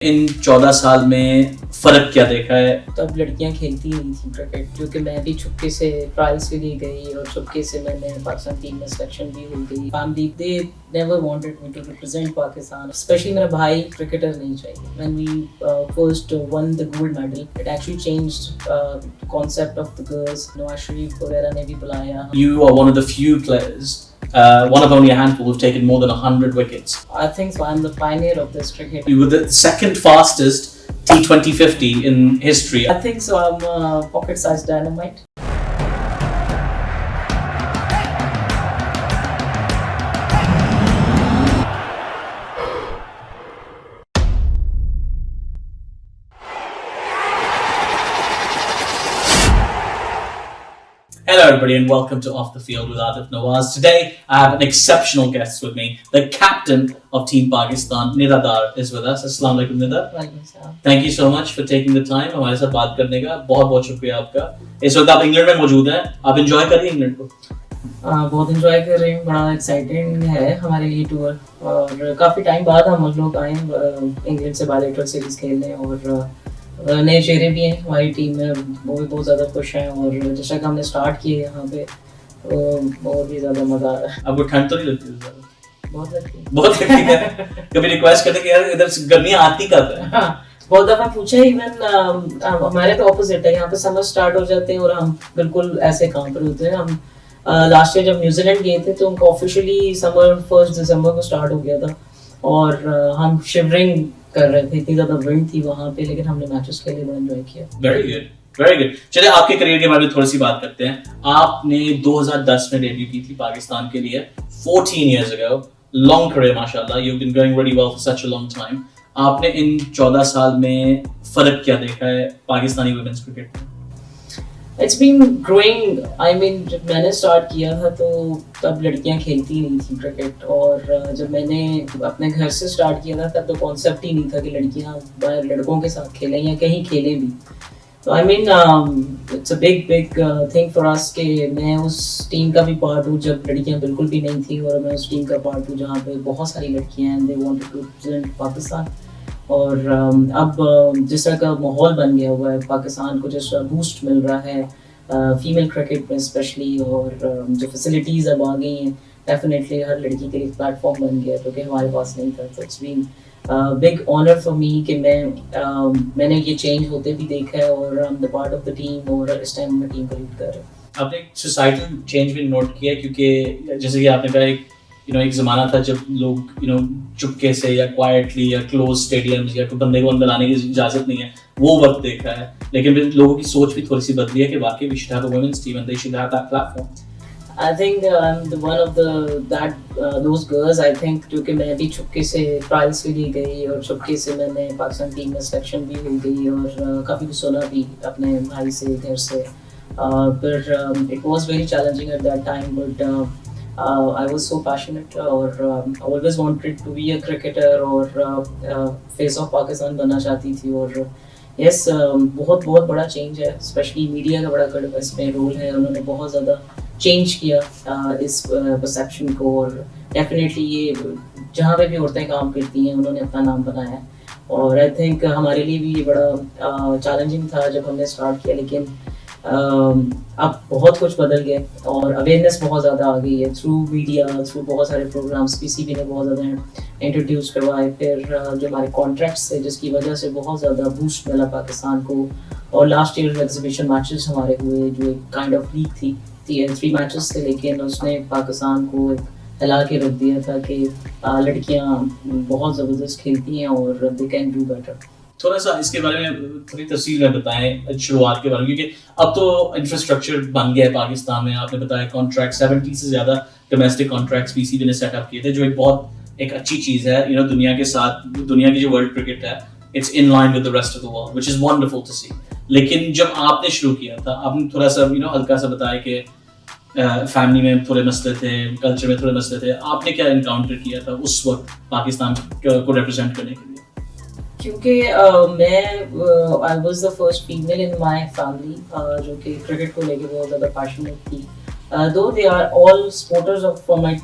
ان 14 سال میں فرق کیا دیکھا ہے؟ تب لڑکیاں کھیلتی نہیں تھیں کرکٹ، کیونکہ میں بھی چھپکے سے ٹرائلس کے لیے گئی اور چھپکے سے میں نے پاکستان ٹیم میں سلیکشن بھی ہو گئی. Family they never wanted me to represent Pakistan, especially میرا بھائی کرکٹر نہیں چاہیے. When we first won the gold medal it actually changed concept of the girls. Nawaz Sharif وغیرہ نے بھی بلایا. You are one of the few players, one of only a handful who've taken more than 100 wickets. I think so. I'm the pioneer of this cricket. You were the second fastest T20 50 in history. I think so. I'm pocket-sized dynamite. Hello everybody and welcome to Off the Field with Atif Nawaz. Today I have an exceptional guest with me. The captain of Team Pakistan, Nida Dar, is with us. Assalamu alaikum Nida. Thank you so much for taking the time ہمارے ساتھ بات کرنے کا. بہت بہت شکریہ آپ کا. اس وقت آپ انگلینڈ میں موجود ہیں. آپ انجوائے کر رہی ہیں انگلینڈ کو؟ بہت انجوائے کر رہی ہوں. بڑا ایکسائٹنگ ہے ہمارے لیے ٹور، اور کافی ٹائم بعد ہم لوگ آئے انگلینڈ سے بائلیٹرل سیریز کھیلنے، اور نئے چہرے بھی ہیں ہماری ٹیم میں. وہ بھی بہت زیادہ خوش ہیں، اور جس طرح ہم نے اسٹارٹ کیے یہاں پہ بہت ہی زیادہ مزہ آ رہا ہے. آپ کو ٹھنڈ تو نہیں لگتی؟ بہت لگتی ہے. بہت لگتی ہے. کبھی ریکویسٹ کرتے کہ یار ادھر گرمیاں آتی کب ہے؟ ہاں بہت دفعہ پوچھا. ایون ہمارے تو اپوزٹ ہے، یہاں پہ سمر اسٹارٹ ہو جاتے ہیں اور ہم بالکل ایسے کام پر ہوتے ہیں. ہم لاسٹ ایئر جب نیوزی لینڈ گئے تھے تو ان کو آفیشیلی سمر 1 دسمبر کو اسٹارٹ ہو گیا تھا، اور ہم شیورنگ کر رہے تھے، اتنی زیادہ ونڈ تھی وہاں پہ، لیکن ہم نے میچز کھیلے، بڑا انجوائے کیا. Very good very good. چلے آپ کے کریئر کے بارے میں تھوڑی سی بات کرتے ہیں. آپ نے 2010 میں ڈیبیو کی تھی پاکستان کے لیے. 14 years ago. لانگ کریئر ماشاء اللہ. You been going very well for such a long time. آپ نے ان 14 سال میں فرق کیا دیکھا ہے پاکستانی ویمنس کرکٹ میں؟ It's been growing. I mean جب میں نے اسٹارٹ کیا تھا تو تب لڑکیاں کھیلتی نہیں تھیں کرکٹ، اور جب میں نے اپنے گھر سے اسٹارٹ کیا تھا تب تو کانسیپٹ ہی نہیں تھا کہ لڑکیاں باہر لڑکوں کے ساتھ کھیلیں یا کہیں کھیلیں بھی. تو I mean it's a big thing for us کہ میں اس ٹیم کا بھی پارٹ ہوں جب لڑکیاں بالکل بھی نہیں تھیں، اور میں اس ٹیم کا پارٹ ہوں جہاں پہ بہت ساری لڑکیاں ہیں. They wanted to represent Pakistan. اور اب جس طرح کا ماحول بن گیا ہوا ہے پاکستان کو، جس طرح بوسٹ مل رہا ہے فیمیل کرکٹ میں اسپیشلی، اور جو فیسلٹیز اب آ گئی ہیں، ڈیفینیٹلی ہر لڑکی کے لیے پلیٹ فارم بن گیا جو کہ ہمارے پاس نہیں تھا. تو it's been big honour for me کہ میں نے یہ چینج ہوتے بھی دیکھا ہے، اور I am the part of the team, اور اس ٹائم میں ٹیم کو لیڈ کر رہا ہوں. آپ نے ایک سوسائٹل چینج بھی نوٹ کیا، کیونکہ جیسے کہ آپ نے کہا ایک زمانہ تھا جب لوگ چپکے سے یا کوائٹلی یا کلوز اسٹیڈیمز یا کوئی بندے کو اندر آنے کی اجازت نہیں ہے، وہ وقت دیکھا ہے. لیکن پھر لوگوں کی سوچ بھی تھوڑی سی بدلی ہے کہ واقعی we should have a women's team and they should have that platform فارم. I think I'm one of those girls. I think کیونکہ میں بھی چھپکے سے ٹرائلس کے لیے گئی، اور چھپکے سے میں نے پاکستان ٹیم میں سلیکشن بھی ہو گئی، اور کافی کچھ سنا بھی اپنے بھائی سے گھر سے. But it was very challenging at that time, but I was so passionate, اور I always wanted to be a cricketer, اور face of Pakistan بننا چاہتی تھی. اور یس بہت بڑا چینج ہے، اسپیشلی میڈیا کا بڑا اس میں رول ہے. انہوں نے بہت زیادہ چینج کیا اس پرسیپشن کو، اور ڈیفینیٹلی یہ جہاں پہ بھی عورتیں کام کرتی ہیں انہوں نے اپنا نام بنایا ہے. اور آئی تھنک ہمارے لیے بھی یہ بڑا چیلنجنگ تھا جب ہم نے اسٹارٹ کیا، لیکن اب بہت کچھ بدل گیا، اور اویئرنیس بہت زیادہ آ گئی ہے تھرو میڈیا، تھرو بہت سارے پروگرامس. PCB نے بہت زیادہ انٹروڈیوس کروائے. پھر جو ہمارے کانٹریکٹس تھے جس کی وجہ سے بہت زیادہ بوسٹ ملا پاکستان کو. اور لاسٹ ایئر ایگزیبیشن میچز ہمارے ہوئے جو ایک کائنڈ آف لیگ تھی، 3 میچز تھے، لیکن اس نے پاکستان کو ایک ہلا کے رکھ دیا تھا کہ لڑکیاں بہت زبردست کھیلتی ہیں اور دے کین ڈو بیٹر. تھوڑا سا اس کے بارے میں تھوڑی تفصیل میں بتائیں شروعات کے بارے میں، کیونکہ اب تو انفراسٹرکچر بن گیا ہے پاکستان میں. آپ نے بتایا کانٹریکٹ 70 سے زیادہ ڈومیسٹک کانٹریکٹس PCB نے سیٹ اپ کیے تھے، جو ایک بہت ایک اچھی چیز ہے. دنیا کے ساتھ دنیا کی جو ورلڈ کرکٹ ہے it's in line with the rest of the world which is wonderful to see. لیکن جب آپ نے شروع کیا تھا، آپ نے تھوڑا سا ہلکا سا بتایا کہ فیملی میں تھوڑے مسئلے تھے، کلچر میں تھوڑے مسئلے تھے. آپ نے کیا انکاؤنٹر کیا تھا اس وقت پاکستان کو ریپرزینٹ کرنے کے لیے؟ کیونکہ میں I was the first female in my family جو کہ کرکٹ کو لے کے بہت زیادہ پیشنیٹ تھی. though they are all supporters of from my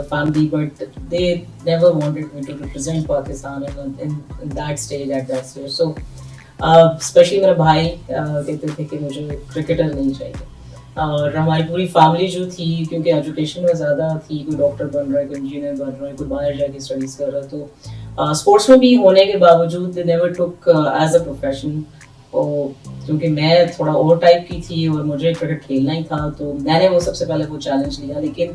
family, but they never wanted me to represent Pakistan in that stage at that stage. So specially मेरा भाई कहते थे कि मुझे क्रिकेटर नहीं चाहिए, और हमारी पूरी फैमिली जो थी, क्योंकि एजुकेशन में ज़्यादा थी, कोई डॉक्टर बन रहा है, कोई इंजीनियर बन रहा है, कोई बाहर जाके स्टडीज़ कर रहा है, तो स्पोर्ट्स में भी होने के बावजूद they never took as a profession. और क्योंकि मैं थोड़ा और टाइप की थी और मुझे क्रिकेट खेलना ही था, तो मैंने वो सबसे पहले वो चैलेंज लिया। लेकिन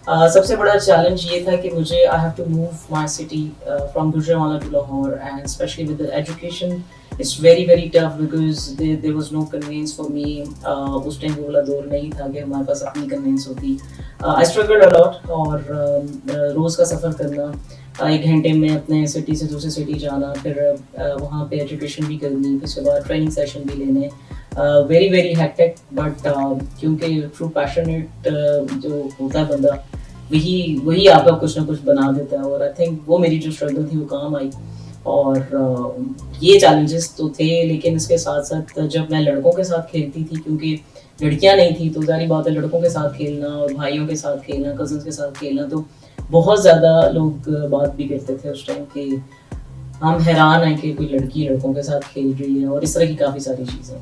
सबसे बड़ा चैलेंज ये था कि मुझे I have to move my city from Gujranwala to Lahore, and specially with the education it's very tough because there was no conveyance for me. उस टाइम वो वाला दौर नहीं था कि हमारे पास अपनी conveyance होती। I struggled a lot, और रोज़ का सफ़र करना, 1 घंटे में अपने सिटी से दूसरी सिटी जाना, फिर वहाँ पे एजुकेशन भी करनी, फिर उसके बाद ट्रेनिंग सेशन भी लेने, very hectic, बट क्योंकि थ्रू पैशनेट जो होता है बंदा, वही आपका कुछ ना कुछ बना देता है। और आई थिंक वो मेरी जो स्ट्रगल थी वो काम आई। और ये चैलेंजेस तो थे, लेकिन इसके साथ साथ जब मैं लड़कों के साथ खेलती थी, क्योंकि लड़कियां नहीं थी, तो जारी बात है लड़कों के साथ खेलना और भाइयों के साथ खेलना, कजन्स के साथ खेलना, तो बहुत ज़्यादा लोग बात भी करते थे उस टाइम कि हम हैरान हैं कि कोई लड़की लड़कों के साथ खेल रही है, और इस तरह की काफ़ी सारी चीज़ें।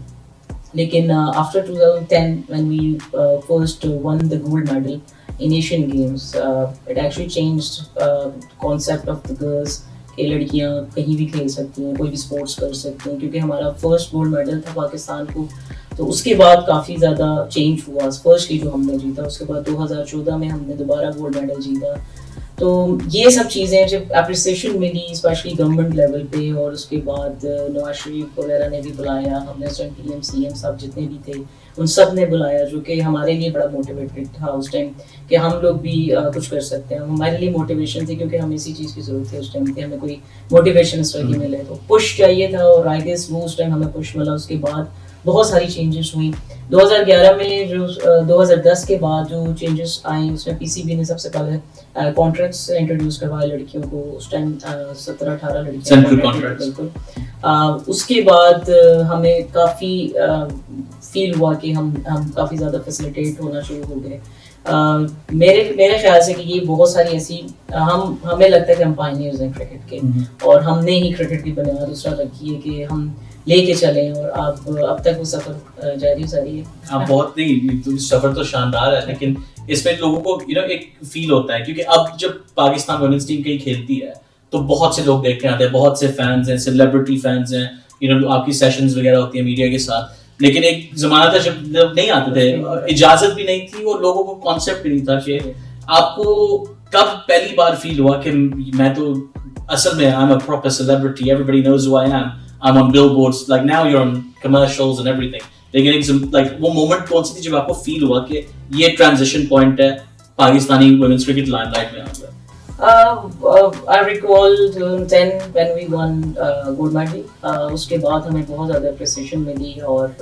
लेकिन after 2010 when we first won the gold medal in Asian Games, it actually changed concept of the girls कि लड़कियाँ कहीं भी खेल सकती हैं, कोई भी स्पोर्ट्स कर सकती हैं, क्योंकि हमारा फर्स्ट गोल्ड मेडल था पाकिस्तान को। तो उसके बाद काफ़ी ज़्यादा चेंज हुआ, फर्स्टली जो हमने जीता, उसके बाद 2014 में हमने दोबारा गोल्ड मेडल जीता। तो ये सब चीज़ें जब अप्रिसिएशन मिली, स्पेशली गवर्नमेंट लेवल पे, और उसके बाद नवाज शरीफ वगैरह ने भी बुलाया, हमने PM CM सब जितने भी थे उन सब ने बुलाया, जो कि हमारे लिए बड़ा मोटिवेटेड था उस टाइम कि हम लोग भी कुछ कर सकते हैं। हमारे लिए मोटिवेशन थी, क्योंकि हमें इसी चीज़ की ज़रूरत थी उस टाइम कि हमें कोई मोटिवेशन इस तरह की मिले, तो पुश चाहिए था, और आई गेस वो उस टाइम हमें पुश मिला। उसके बाद बहुत सारी चेंजेस हुई 2011 में, जो 2010 के बाद जो चेंजेस आई, उसमें PCB ने सबसे पहले कॉन्ट्रैक्ट्स इंट्रोड्यूस करवाए लड़कियों को। उस टाइम 17-18 लड़कियां, बिल्कुल। उसके बाद हमें काफ़ी फील हुआ कि हम काफ़ी ज़्यादा फैसिलिटेट होना शुरू हो गए। मेरे ख्याल से कि ये बहुत सारी ऐसी हमें लगता है कि हम पायनियर्स हैं क्रिकेट के, और हमने ही क्रिकेट की बुनियाद उस तरह रखी है कि हम लेके चलें, और अब तक वो सफ़र जारी है। आप बहुत नहीं, सफ़र तो शानदार है, लेकिन इसमें लोगों को एक फील होता है, क्योंकि अब जब पाकिस्तान वुमेन्स टीम कहीं खेलती है तो बहुत से लोग देखने आते हैं, बहुत से फैंस हैं, सेलिब्रिटी फैंस हैं, आपकी सेशंस वगैरह होती है मीडिया के साथ। लेकिन एक ज़माना था जब नहीं आते थे, इजाज़त भी नहीं थी, और लोगों को कॉन्सेप्ट भी नहीं था कि आपको कब पहली बार फील हुआ कि मैं तो असल में I am a proper celebrity, everybody knows who I am, I'm on billboards, like now you're on commercials and everything. लेकिन like वो moment कौन सी थी जब आपको feel हुआ कि ये transition point है, पाकिस्तानी women's cricket limelight में आ गया? I recall 2010 when we won gold medal. उसके बाद हमें बहुत ज़्यादा appreciation मिली, और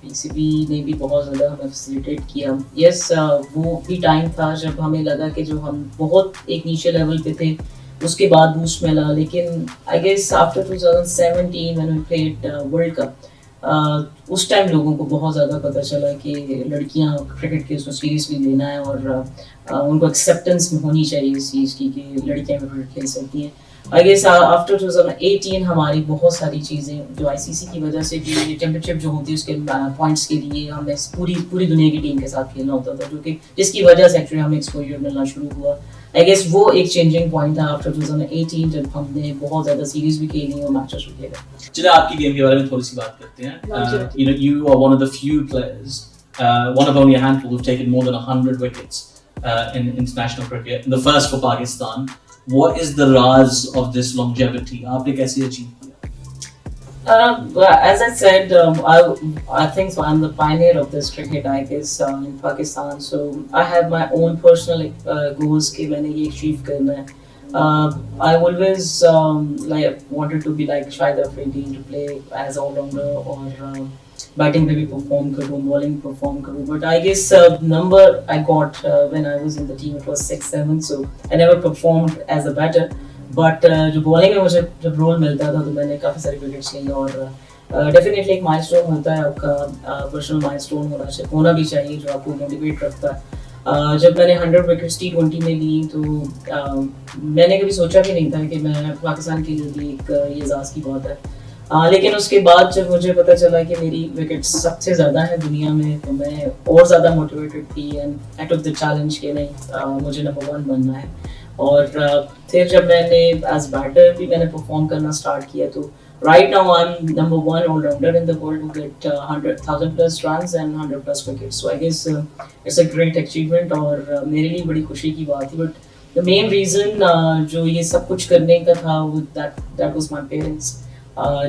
PCB ने भी बहुत ज़्यादा हमें facilitate किया। Yes, वो भी time था जब हमें लगा कि जो हम बहुत एक नीचे level पे थे, उसके बाद बूस्ट मिला। लेकिन I guess after 2017 when we played World Cup, उस टाइम लोगों को बहुत ज़्यादा पता चला कि लड़कियां क्रिकेट के उसको सीरियसली लेना है, और उनको एक्सेप्टेंस होनी चाहिए इस चीज़ की कि लड़कियां क्रिकेट खेल सकती हैं। आई गेस आफ्टर 2018 हमारी बहुत सारी चीज़ें जो ICC की वजह से भी, चैम्पियनशिप जो होती है उसके पॉइंट्स के लिए हमें पूरी दुनिया की टीम के साथ खेलना होता था, जो कि जिसकी वजह से एक्चुअली हमें एक्सपोजर मिलना शुरू हुआ। आई गेस वो एक चेंजिंग पॉइंट था आफ्टर 2018, जब हमने बहुत ज़्यादा सीरीज भी खेली और मैचेस भी खेले। चलिए आपकी गेम के बारे में थोड़ी सी बात करते हैं। You are one of the few players, one of only a handful who've taken more than 100 wickets in international cricket, the first for Pakistan. What is the raz of this longevity? आपने कैसे achieve किया? As I said, I think so. I'm the pioneer of this cricket, I guess, in Pakistan. So I have my own personal goals कि मैंने ये achieve करना है. I always wanted to be like Shahid Afridi, to play as all-rounder, or batting पे भी perform करूँ, bowling perform करूँ. But I guess number I got when I was in the team, it was 6-7. So I never performed as a batter. But जो bowling में मुझे जब role मिलता था तो मैंने काफ़ी सारी विकेट्स ली, और डेफिनेटली एक माइलस्टोन होता है आपका, पर्सनल माइलस्टोन होना भी चाहिए जो आपको मोटिवेट रखता है। जब मैंने 100 विकेट्स T20 में ली तो मैंने कभी सोचा भी नहीं था कि मैं पाकिस्तान के लिए भी एक ये एजाज़ की बात है। लेकिन उसके बाद जब मुझे पता चला कि मेरी विकेट्स सबसे ज़्यादा हैं दुनिया में, तो मैं और ज़्यादा मोटिवेटेड थी and I took the challenge कि नहीं, मुझे नंबर 1 बनना है। और फिर जब मैंने एज बैटर भी मैंने परफॉर्म करना स्टार्ट किया, तो right now I'm number 1 all-rounder in the world to get 100,000 plus runs and 100 plus wickets. So I guess it's a great achievement और मेरे लिए बड़ी खुशी की बात थी। But the main reason जो ये सब कुछ करने का था वो that was my parents,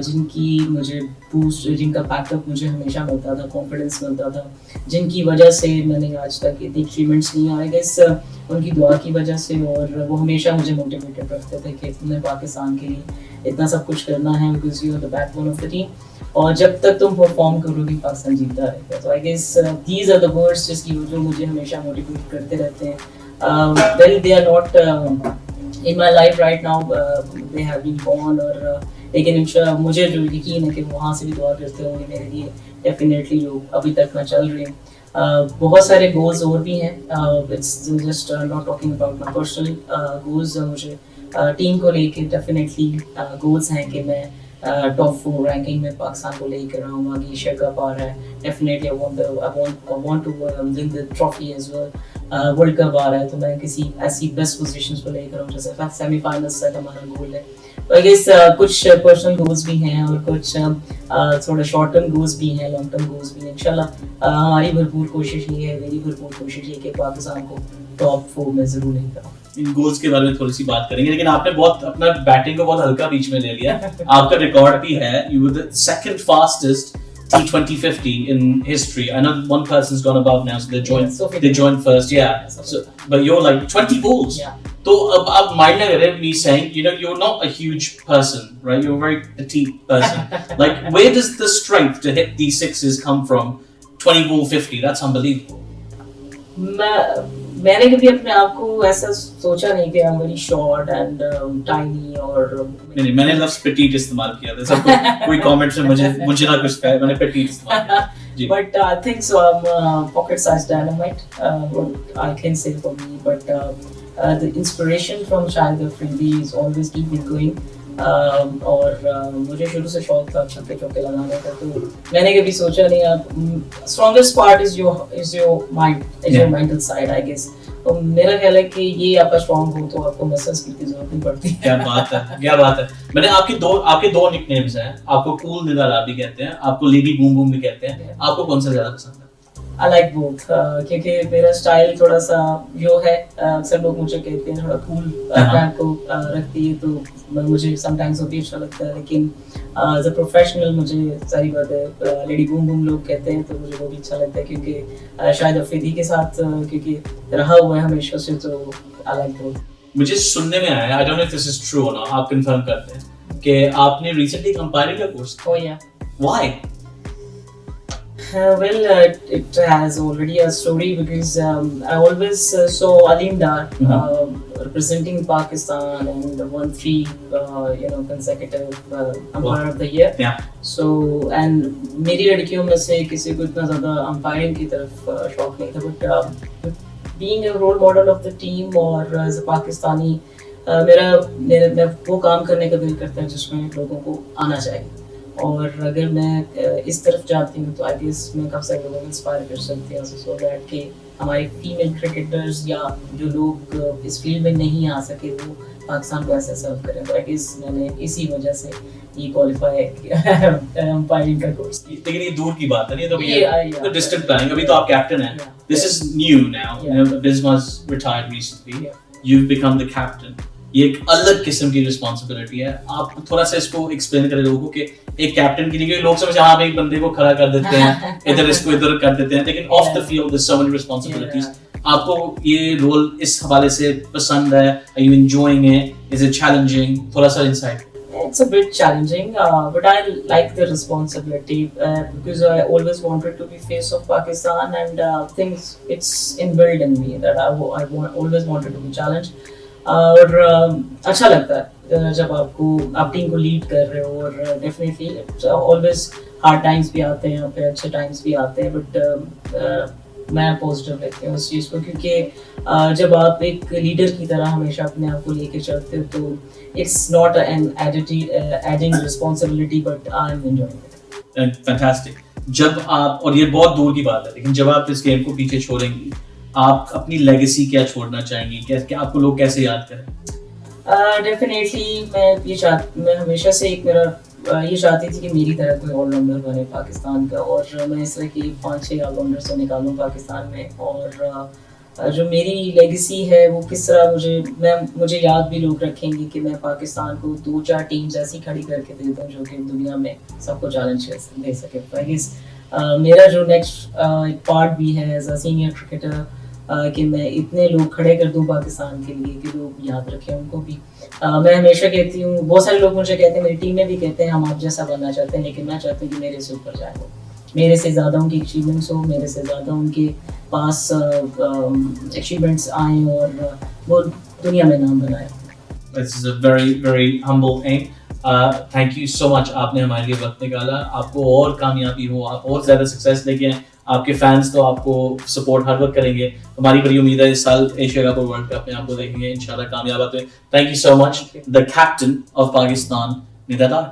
जिनकी मुझे बूस्ट, जिनका बैकअप मुझे हमेशा मिलता था, कॉन्फिडेंस मिलता था, जिनकी वजह से मैंने आज तक इतनी अचीवमेंट्स नहीं आई गेस उनकी दुआ की वजह से। और वो हमेशा मुझे मोटिवेटेड रखते थे कि तुमने पाकिस्तान के लिए इतना सब कुछ करना है, because you are the backbone of the team, और जब तक तुम परफॉर्म करोगे पाकिस्तान जीतता रहेगा। तो I guess these are the words जिसकी जो मुझे हमेशा मोटिवेट करते रहते हैं। Well they are not in my life right now, they have been gone, और लेकिन इंशाल्लाह मुझे जो यकीन है कि वहाँ से भी दुआ करते होंगे मेरे लिए डेफिनेटली, जो अभी तक मैं चल रही हूँ। बहुत सारे गोल्स और भी हैं, it's just not talking about my personal goals. मुझे टीम को लेके डेफिनेटली गोल्स हैं कि मैं टॉप 4 रैंकिंग में पाकिस्तान को लेकर आऊँ। आगे एशिया कप आ रहा है, definitely I want to win the trophy as well. World cup आ रहा है, तो मैं किसी ऐसी बेस्ट पोजीशंस पर लेकर आऊँ जैसे सेमीफाइनल्स तक हमारा गोल है। तो आई गेस कुछ पर्सनल गोल्स भी हैं और कुछ थोड़ा शॉर्ट टर्म गोल्स भी हैं, लॉन्ग टर्म गोल्स भी हैं। इंशाल्लाह हमारी भरपूर कोशिश ये है, मेरी भरपूर कोशिश ये कि पाकिस्तान को टॉप 4 में जरूर लेकर आऊँ। इन गोल्स के बारे में थोड़ी सी बात करेंगे, लेकिन आपने बहुत अपना बैटिंग को बहुत हल्का बीच में ले लिया। आपका रिकॉर्ड भी है, you were the second fastest T20 50 in history. I know one person's gone above now, so they joined first. Yeah. So, but you're like 20 balls. Yeah. So ab mind na kare me saying, you know, you're not a huge person, right? You're a very petite person. Like, where does the strength to hit these sixes come from? 20 ball 50. That's unbelievable. मैंने कभी अपने आप को ऐसा सोचा नहीं कि I'm very short and tiny और नहीं, मैंने लफ्ज़ petite इस्तेमाल किया था। सब कोई कमेंट्स में मुझे ना कुछ कहा, मैंने petite इस्तेमाल किया। जी। But I think so I'm pocket-sized dynamite, what I can say for me. But the inspiration from Shahid Afridi is always keep me going. और मुझे शुरू से शौक था छक्के चौके लगाने का, तो मैंने कभी सोचा नहीं। अब strongest part is your mind, is your mental side I guess. तो मेरा ख्याल है कि ये आपका स्ट्रॉन्ग हो तो आपको मसल्स की जरूरत नहीं पड़ती। क्या बात है, क्या बात है। मैंने आपके दो निकनेम्स हैं, आपको कूल निराला भी कहते हैं, आपको लेडी बूम बूम भी कहते हैं। आपको कौन सा ज्यादा पसंद है? I like both, क्योंकि मेरा स्टाइल थोड़ा सा जो है, अक्सर लोग मुझे कहते हैं थोड़ा कूल टाइप को रखती है, तो मुझे समटाइम्स वो भी अच्छा लगता है। लेकिन एज अ प्रोफेशनल मुझे सारी बातें लेडी बूम बूम लोग कहते हैं, तो मुझे वो भी अच्छा लगता है क्योंकि शायद अफरीदी के साथ क्योंकि रहा हुआ है हमेशा से, तो आई लाइक बोथ। मुझे सुनने में आया, I don't know if this is true और नॉट, आप कंफर्म करते हैं कि आपने रिसेंटली अंपायरिंग का कोर्स किया। Oh yeah. Why? Well, it has already a story because I always saw Alim Dar representing Pakistan and won 3 consecutive umpire of the year. Yeah. So and मेरी लड़कियों में से किसी को इतना ज़्यादा umpiring की तरफ शौक नहीं था, but being a role model of the team और as a Pakistani मेरा वो काम करने का दिल करता है जिसमें लोगों को आना चाहिए। और अगर मैं इस तरफ जाती हूँ तो आई गेस मैं काफ़ी सारे लोगों को इंस्पायर कर सकती हूँ, सो दैट कि हमारे फीमेल क्रिकेटर्स या जो लोग इस फील्ड में नहीं आ सके वो पाकिस्तान को ऐसे सर्व करें। तो आई गेस मैंने इसी वजह से ये क्वालिफाई किया अंपायरिंग का कोर्स। लेकिन ये दूर की बात है, नहीं तो डिस्टेंट प्लानिंग। अभी तो आप कैप्टन हैं, दिस इज न्यू नाउ, बिस्मा's retired recently, you've become the captain. ये एक अलग किस्म की रिस्पांसिबिलिटी है। आप थोड़ा सा इसको एक्सप्लेन करें लोगों को कि एक कैप्टन के लिए लोग समझे हाँ भाई एक बंदे को खड़ा कर देते हैं, इधर इसको इधर कर देते हैं, लेकिन off the field there so many responsibilities. आपको ये रोल इस हवाले से पसंद है? Are you enjoying it? Is it challenging? थोड़ा सा insight. It's a bit challenging, but I like the responsibility because I always wanted to be face of Pakistan, and things it's inbuilt in me that I always wanted to be challenged. और अच्छा लगता है जब आप team को lead कर रहे हो, और डेफिनेटली ऑलवेज हार्ड टाइम्स भी आते हैं यहाँ पे, अच्छे टाइम्स भी आते हैं, बट मैं पॉजिटिव लेती हूँ उस चीज़ को, क्योंकि जब आप एक लीडर की तरह हमेशा अपने आप को लेके चलते हो तो it's not an adding responsibility, but I am enjoying it. Fantastic. जब आप, और ये बहुत दूर की बात है, लेकिन जब आप इस गेम को पीछे छोड़ेंगी, आप अपनी लेगेसी क्या छोड़ना चाहेंगी, क्या आपको लोग कैसे याद करें? डेफिनेटली मैं हमेशा से एक मेरा ये चाहती थी कि मेरी तरह कोई ऑलराउंडर बने पाकिस्तान का, और मैं इस तरह की 5-6 ऑलराउंडर से निकालूँ पाकिस्तान में, और जो मेरी लेगेसी है वो किस तरह मुझे याद भी लोग रखेंगे कि मैं पाकिस्तान को 2-4 टीम्स ऐसी खड़ी करके दे दूँ जो कि दुनिया में सबको चैलेंज दे सके। आई गेस मेरा जो नेक्स्ट पार्ट भी है एज अ सीनियर क्रिकेटर, कि मैं इतने लोग खड़े कर दूं पाकिस्तान के लिए कि लोग याद रखें उनको भी। मैं हमेशा कहती हूँ, बहुत सारे लोग मुझे कहते हैं, मेरी टीम में भी कहते हैं हम आप जैसा बनना चाहते हैं, लेकिन मैं चाहती हूँ कि मेरे से ऊपर जाए, वो मेरे से ज़्यादा उनकी अचीवमेंट्स हो, मेरे से ज़्यादा उनके पास अचीवमेंट्स आएँ और वो दुनिया में नाम बनाए। This is a very very humble aim. Thank you so much, आपने हमारे लिए वक्त निकाला। आपको और कामयाबी हो, आप और ज़्यादा सक्सेस लेके आएँ। आपके फैंस तो आपको सपोर्ट हर वक्त करेंगे। हमारी बड़ी उम्मीद है इस साल एशिया कप और वर्ल्ड कप में आपको देखेंगे इंशाल्लाह कामयाब आते हैं। Thank you so much, the captain of Pakistan, Nida दार।